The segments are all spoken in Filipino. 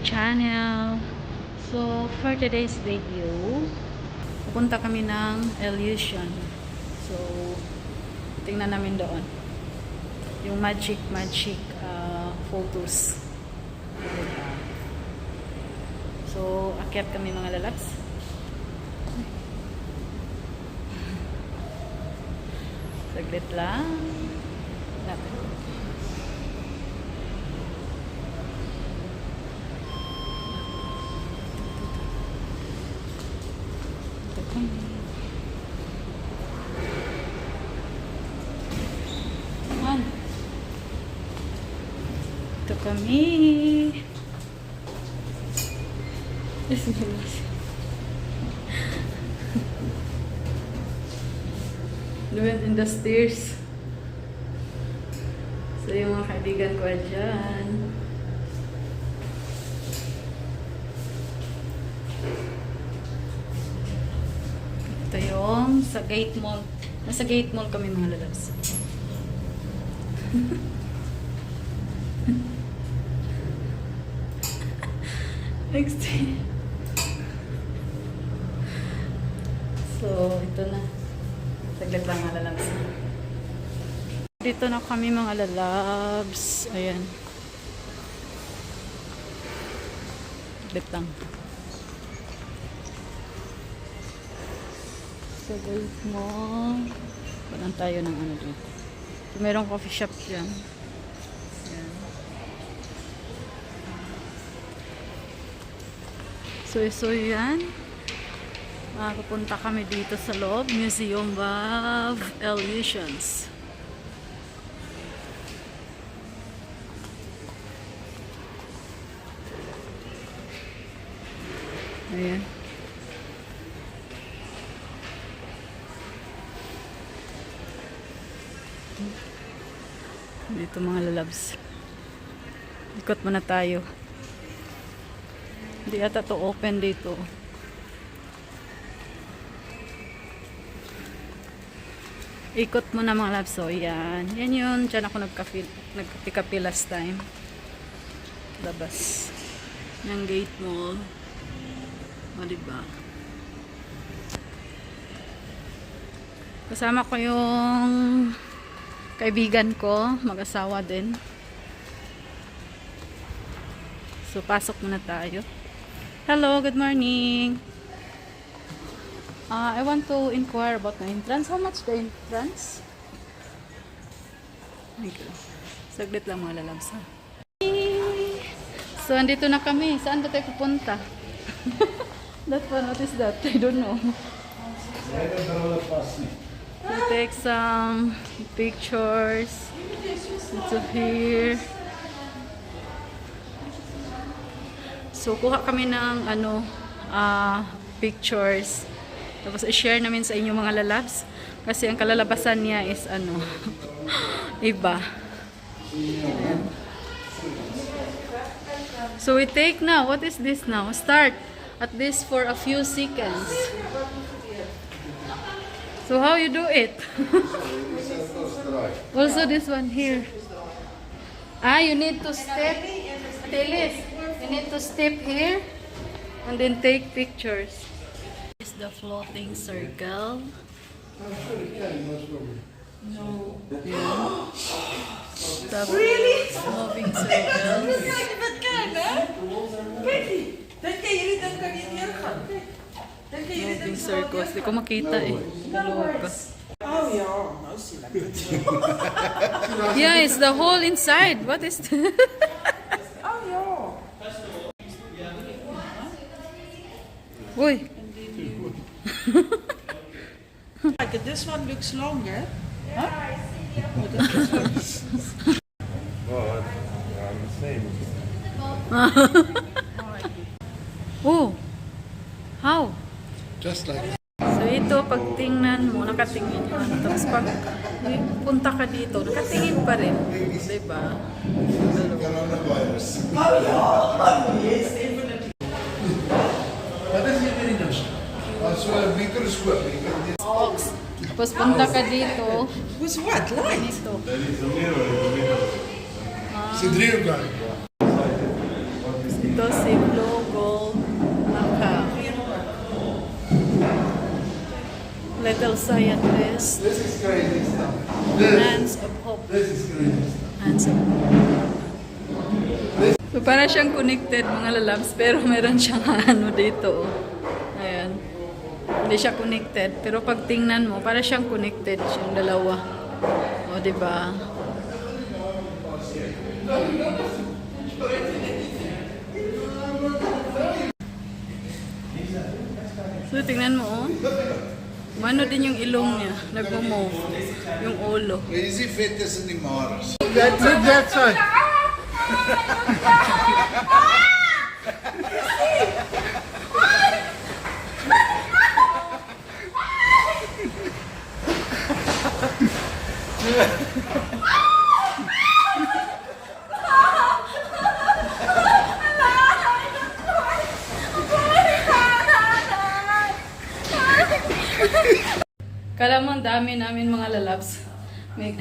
channel. So for today's video, pupunta kami ng Illusion. So tingnan namin doon yung magic photos. So akyat kami mga lalabs. Saglit lang. Lapit. Ito kami. We went in the stairs. So yung mga kaibigan ko dyan. Ito yung sa Gate Mall. Nasa Gate Mall kami mga lalabs. Next day. So, ito na. Saglit lang mga lalabs. Dito na kami mga lalabs. Ayan. Saglit lang. So, guys mo. Walang tayo ng ano dito. So, merong coffee shop dyan. Ayan. So yan. Makapunta kami dito sa loob. Museum of Illusions. Ayan. Dito mga lalabs. Ikot muna tayo. Hindi ata to open dito. Ikot mo na mga labs. So, yan. Yan yun. Diyan ako nagkapi last time. Labas. Yung Gate Mall. O, diba? Kasama ko yung kaibigan ko. Mag-asawa din. So, pasok muna tayo. Hello, good morning. I want to inquire about the entrance. How much the entrance? Okay. Saglit lang mga lalabs. So, andito na kami. Saan ba tayo pupunta? That one, what is that? I don't know. So, take some pictures. It's here. So, kuha kami ng pictures. Tapos, i-share namin sa inyo mga lalabs. Kasi ang kalalabasan niya is iba. Ayan. So, we take now. What is this now? Start at this for a few seconds. So, how you do it? Also, this one here. You need to step. Telis. You need to step here and then take pictures. This is the floating circle. No. Yeah. Really? Moving circles. Moving circles. Di ko makita eh. Oh yeah, no sila. Yeah, it's the hole inside. What is that? Oh yeah. Uy. Like this one looks longer. Huh? Well, I'm the same. Oh. How? Just like So ito, pag tingnan mo, nakatingin yun. Tapos pag punta ka dito, nakatingin pa rin. Diba? coronavirus. So a microscope. Tapos punta ka dito. With what? Light? Ganito. There is a mirror in the middle. Ah. It's a dream guy. Ito si Blue Gold Macaw. Little Scientist. This is crazy stuff. Hands of Hope. This is crazy stuff. Hands of Hope. So para siyang connected mga lalabs, pero meron siyang ano dito. Oh. Ayan. Hindi siya connected, pero pag tingnan mo, para siyang connected siyang dalawa. O, diba? So, tingnan mo, oh. Mano din yung ilong niya. Nagmo-move. Yung ulo. Crazy fitness in the Mars. Look that side. Kala mo ang dami namin mga lalabs. May,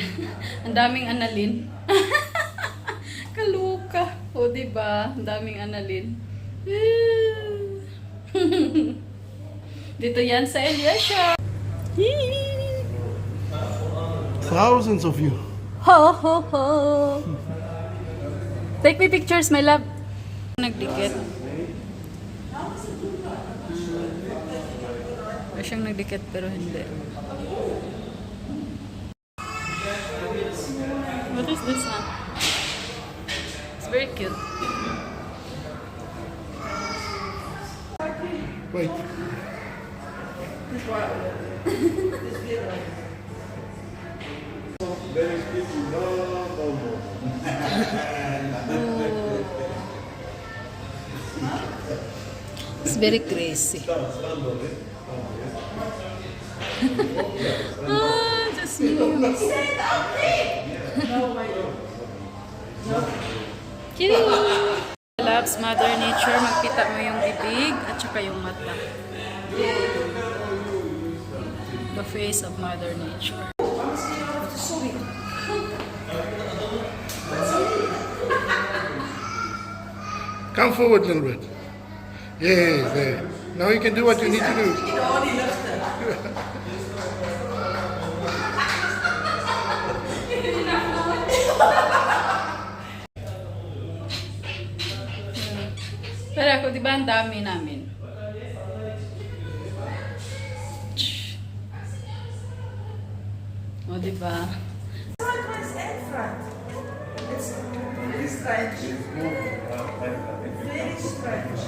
ang daming analin. Kaluka. O diba? Ang daming analin. Dito yan sa Eliasha. Thousands of you. Ho ho ho. Take me pictures, my love. Nagdikit. Ay siyang nagdikit pero hindi. What is this one? It's very cute. Wait. It's very crazy. Ah, just me. Cute! Loves Mother Nature. Magpita mo yung bibig at saka yung mata. The face of Mother Nature. Come forward a little bit. Yes, there. Now you can do what you need to do. Pero ako, di ba ang dami namin? O, di ba? Sideways and front. It's very strange. Very strange.